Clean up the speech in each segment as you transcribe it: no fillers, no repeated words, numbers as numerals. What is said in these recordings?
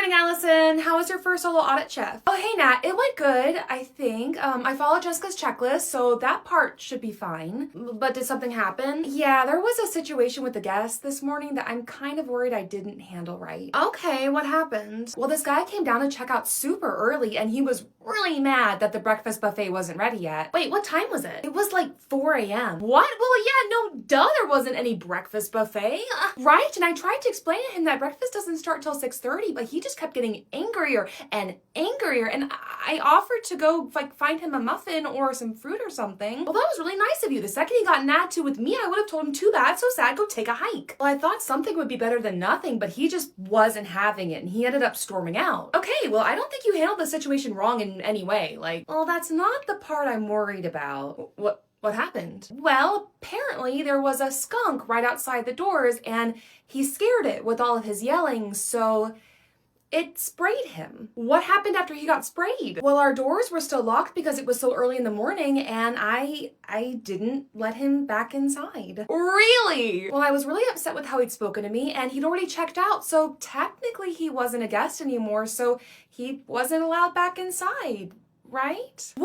morning, Allison. How was your first solo audit shift? Oh, hey, Nat. It went good, I think. I followed Jessica's checklist, so that part should be fine. But did something happen? Yeah, there was a situation with the guest this morning that I'm kind of worried I didn't handle right. Okay, what happened? Well, this guy came down to check out super early, and he was really mad that the breakfast buffet wasn't ready yet. Wait, what time was it? It was like 4 a.m. What? Well, yeah, no, duh, there wasn't any breakfast buffet. Right? And I tried to explain to him that breakfast doesn't start till 6:30, but he just kept getting angrier and angrier, and I offered to go find him a muffin or some fruit or something. Well, that was really nice of you. The second he got an attitude with me, I would have told him, too bad, so sad, go take a hike. Well, I thought something would be better than nothing, but he just wasn't having it, and he ended up storming out. Okay, well, I don't think you handled the situation wrong in any way. Well, that's not the part I'm worried about. What happened? Well, apparently there was a skunk right outside the doors, and he scared it with all of his yelling, so it sprayed him. What happened after he got sprayed? Well, our doors were still locked because it was so early in the morning, and I didn't let him back inside. Really? Well, I was really upset with how he'd spoken to me, and he'd already checked out, so technically he wasn't a guest anymore, so he wasn't allowed back inside. Right? 100%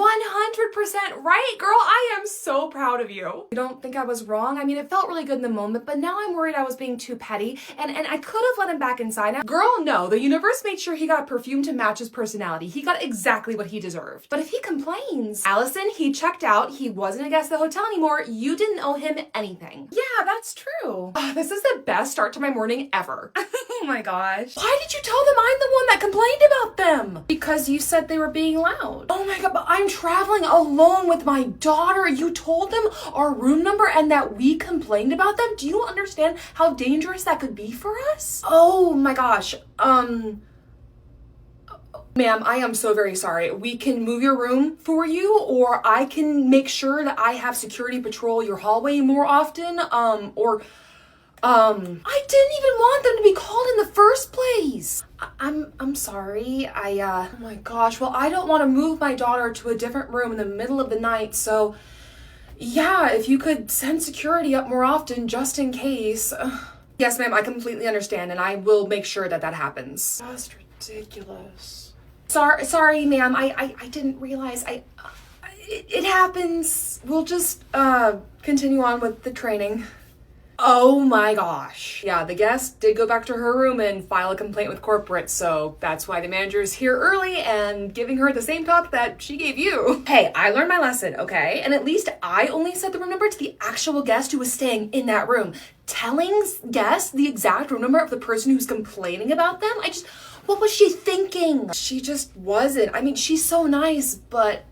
right, girl. I am so proud of you. You don't think I was wrong? I mean, it felt really good in the moment, but now I'm worried I was being too petty, and I could have let him back inside. Girl, no. The universe made sure he got a perfume to match his personality. He got exactly what he deserved. But if he complains, Allison, he checked out. He wasn't a guest at the hotel anymore. You didn't owe him anything. Yeah, that's true. Oh, this is the best start to my morning ever. Oh my gosh. Why did you tell them I'm the one that complained about them? Because you said they were being loud. Oh my god, but I'm traveling alone with my daughter. You told them our room number and that we complained about them? Do you understand how dangerous that could be for us? Oh my gosh. Ma'am, I am so very sorry. We can move your room for you, or I can make sure that I have security patrol your hallway more often, I didn't even want them to be called in the first place. I'm sorry. Oh my gosh. Well, I don't want to move my daughter to a different room in the middle of the night, so yeah, if you could send security up more often just in case. Yes, ma'am, I completely understand, and I will make sure that happens. That's ridiculous. Sorry, ma'am. I didn't realize. It happens. We'll just continue on with the training. Oh my gosh. Yeah, the guest did go back to her room and file a complaint with corporate, so that's why the manager is here early and giving her the same talk that she gave you. Hey, I learned my lesson, okay? And at least I only said the room number to the actual guest who was staying in that room. Telling guests the exact room number of the person who's complaining about them? What was she thinking? She just wasn't. I mean, she's so nice, but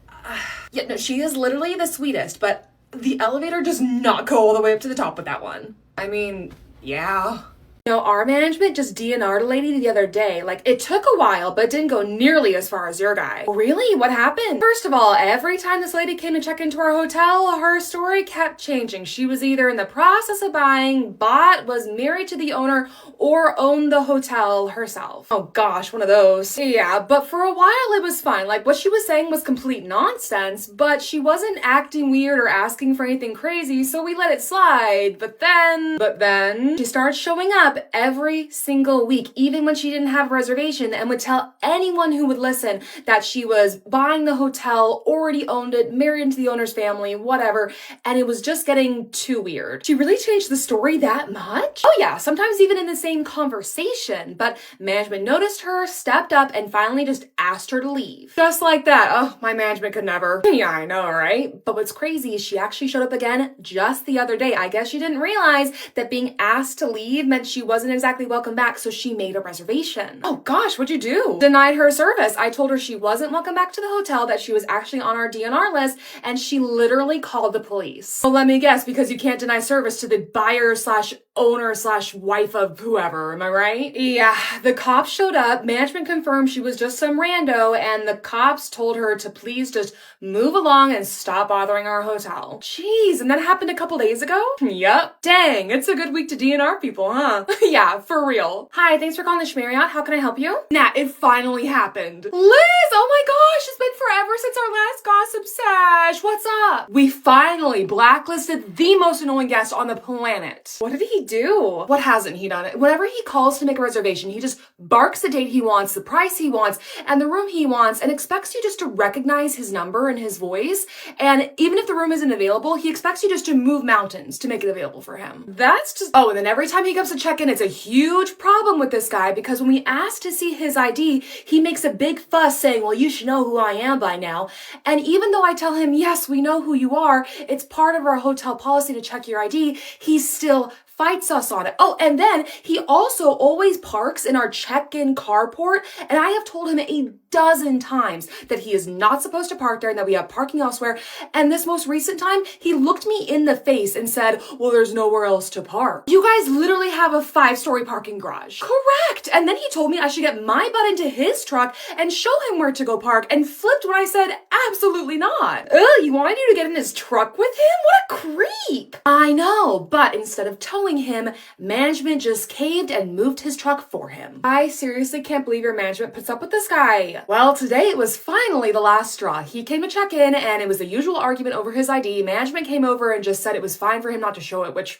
yeah, no, she is literally the sweetest, but the elevator does not go all the way up to the top with that one. I mean, yeah. You know, our management just DNR'd a lady the other day. It took a while, but didn't go nearly as far as your guy. Really? What happened? First of all, every time this lady came to check into our hotel, her story kept changing. She was either in the process of buying, bought, was married to the owner, or owned the hotel herself. Oh gosh, one of those. Yeah, but for a while it was fine. What she was saying was complete nonsense, but she wasn't acting weird or asking for anything crazy, so we let it slide. But then, she started showing up every single week, even when she didn't have a reservation, and would tell anyone who would listen that she was buying the hotel, already owned it, married into the owner's family, whatever, and it was just getting too weird. She really changed the story that much? Oh yeah, sometimes even in the same conversation, but management noticed her, stepped up, and finally just asked her to leave. Just like that. Oh, my management could never. Yeah, I know, right? But what's crazy is she actually showed up again just the other day. I guess she didn't realize that being asked to leave meant she wasn't exactly welcome back, so she made a reservation. Oh gosh, what'd you do? Denied her service. I told her she wasn't welcome back to the hotel, that she was actually on our DNR list, and she literally called the police. Well, let me guess, because you can't deny service to the buyer slash owner slash wife of whoever, am I right? Yeah, the cops showed up, management confirmed she was just some rando, and the cops told her to please just move along and stop bothering our hotel. Jeez, and that happened a couple days ago? Yup. Dang, it's a good week to DNR people, huh? Yeah, for real. Hi, thanks for calling the Marriott. How can I help you? Nat, it finally happened. Liz, Oh my gosh, it's been forever since our last gossip sesh. What's up? We finally blacklisted the most annoying guest on the planet. What did he do? What hasn't he done? Whenever he calls to make a reservation, he just barks the date he wants, the price he wants, and the room he wants, and expects you just to recognize his number and his voice. And even if the room isn't available, he expects you just to move mountains to make it available for him. That's just... Oh, and then every time he comes to check in, it's a huge problem with this guy because when we ask to see his ID, he makes a big fuss saying, well, you should know who I am by now. And even though I tell him, yes, we know who you are, it's part of our hotel policy to check your ID, he still fights us on it. Oh, and then he also always parks in our check-in carport, and I have told him a dozen times that he is not supposed to park there and that we have parking elsewhere. And this most recent time, he looked me in the face and said, well, there's nowhere else to park. You guys literally have a 5-story parking garage. Correct. And then he told me I should get my butt into his truck and show him where to go park and flipped when I said, absolutely not. Ugh, you wanted you to get in his truck with him? What a creep. I know, but instead of towing him, management just caved and moved his truck for him. I seriously can't believe your management puts up with this guy. Well, today it was finally the last straw. He came to check in and it was the usual argument over his ID. Management came over and just said it was fine for him not to show it, which,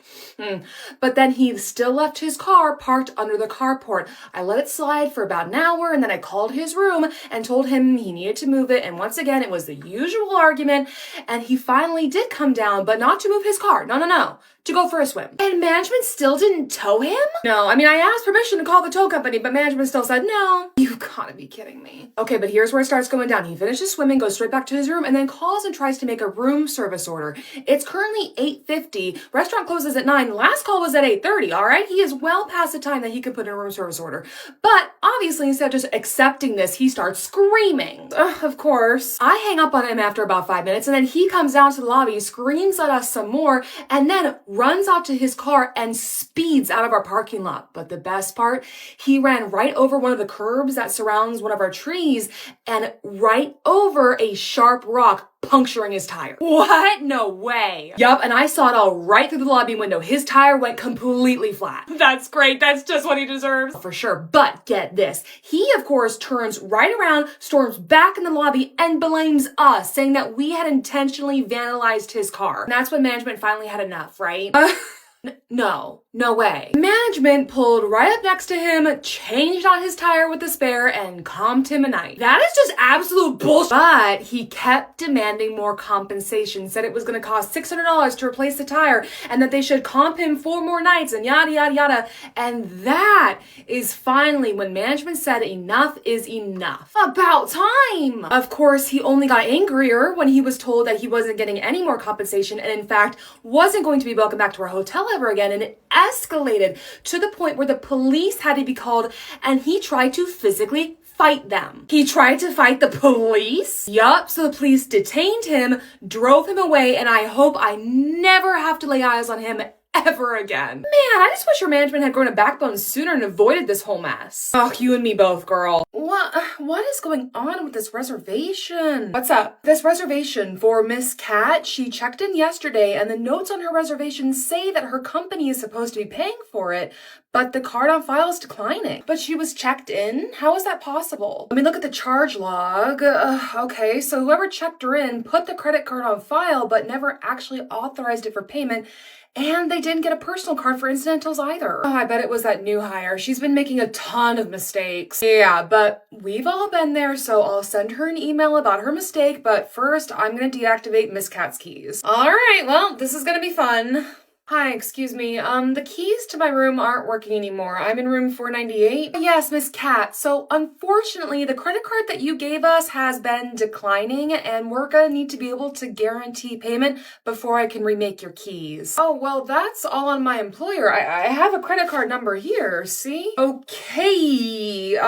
But then he still left his car parked under the carport. I let it slide for about an hour and then I called his room and told him he needed to move it. And once again, it was the usual argument and he finally did come down, but not to move his car. No. To go for a swim. And management still didn't tow him? No, I mean, I asked permission to call the tow company, but management still said no. You gotta be kidding me. Okay, but here's where it starts going down. He finishes swimming, goes straight back to his room, and then calls and tries to make a room service order. It's currently 8:50. Restaurant closes at 9. Last call was at 8:30, all right? He is well past the time that he could put in a room service order. But obviously, instead of just accepting this, he starts screaming. Of course. I hang up on him after about 5 minutes, and then he comes down to the lobby, screams at us some more, and then runs out to his car and speeds out of our parking lot. But the best part, he ran right over one of the curbs that surrounds one of our trees and right over a sharp rock, puncturing his tire. What? No way. Yup, and I saw it all right through the lobby window. His tire went completely flat. That's great. That's just what he deserves. For sure. But get this. He, of course, turns right around, storms back in the lobby, and blames us, saying that we had intentionally vandalized his car. And that's when management finally had enough, right? No way. Management pulled right up next to him, changed out his tire with a spare, and comped him a night. That is just absolute bullshit. But he kept demanding more compensation, said it was going to cost $600 to replace the tire, and that they should comp him 4 more nights, and yada, yada, yada. And that is finally when management said enough is enough. About time! Of course, he only got angrier when he was told that he wasn't getting any more compensation, and in fact, wasn't going to be welcomed back to our hotel ever again, and it escalated to the point where the police had to be called and he tried to physically fight them. He tried to fight the police? Yup, so the police detained him, drove him away, and I hope I never have to lay eyes on him ever again. Man, I just wish your management had grown a backbone sooner and avoided this whole mess. Oh, you and me both, girl. What is going on with this reservation? What's up? This reservation for Miss Cat, she checked in yesterday and the notes on her reservation say that her company is supposed to be paying for it, but the card on file is declining. But she was checked in? How is that possible? Let me look at the charge log. Okay, so whoever checked her in put the credit card on file, but never actually authorized it for payment. And they didn't get a personal card for incidentals either. Oh, I bet it was that new hire. She's been making a ton of mistakes. Yeah, but we've all been there, so I'll send her an email about her mistake, but first I'm gonna deactivate Miss Cat's keys. All right, well, this is gonna be fun. Hi, excuse me. The keys to my room aren't working anymore. I'm in room 498. Yes, Miss Cat. So unfortunately, the credit card that you gave us has been declining and we're gonna need to be able to guarantee payment before I can remake your keys. Oh, well, that's all on my employer. I have a credit card number here, see? Okay.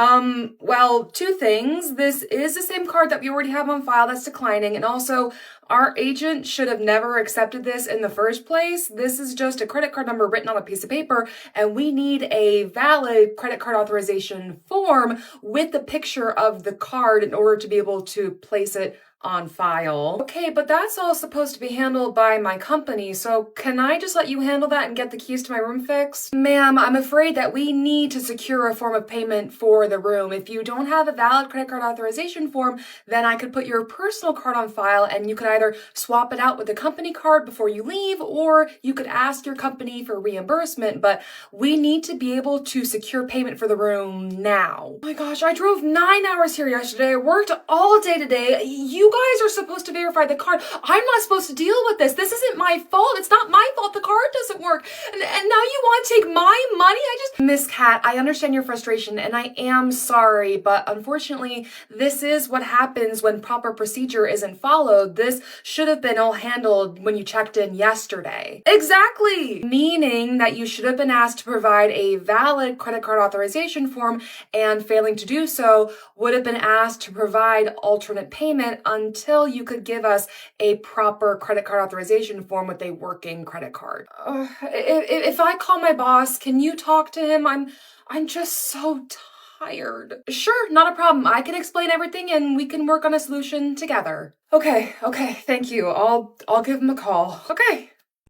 Well, 2 things. This is the same card that we already have on file that's declining, and also our agent should have never accepted this in the first place. This is just a credit card number written on a piece of paper, and we need a valid credit card authorization form with the picture of the card in order to be able to place it on file. Okay, but that's all supposed to be handled by my company, so can I just let you handle that and get the keys to my room fixed? Ma'am, I'm afraid that we need to secure a form of payment for the room. If you don't have a valid credit card authorization form, then I could put your personal card on file and you could either swap it out with the company card before you leave, or you could ask your company for reimbursement, but we need to be able to secure payment for the room now. Oh my gosh, I drove 9 hours here yesterday. I worked all day today. You guys are supposed to verify the card. I'm not supposed to deal with this. This isn't my fault. It's not my fault the card doesn't work. And now you want to take my money? Miss Cat, I understand your frustration and I am sorry, but unfortunately, this is what happens when proper procedure isn't followed. This should have been all handled when you checked in yesterday. Exactly! Meaning that you should have been asked to provide a valid credit card authorization form, and failing to do so would have been asked to provide alternate payment until you could give us a proper credit card authorization form with a working credit card. If I call my boss, can you talk to him? I'm just so tired. Sure, not a problem. I can explain everything and we can work on a solution together. Okay, thank you. I'll give him a call. Okay.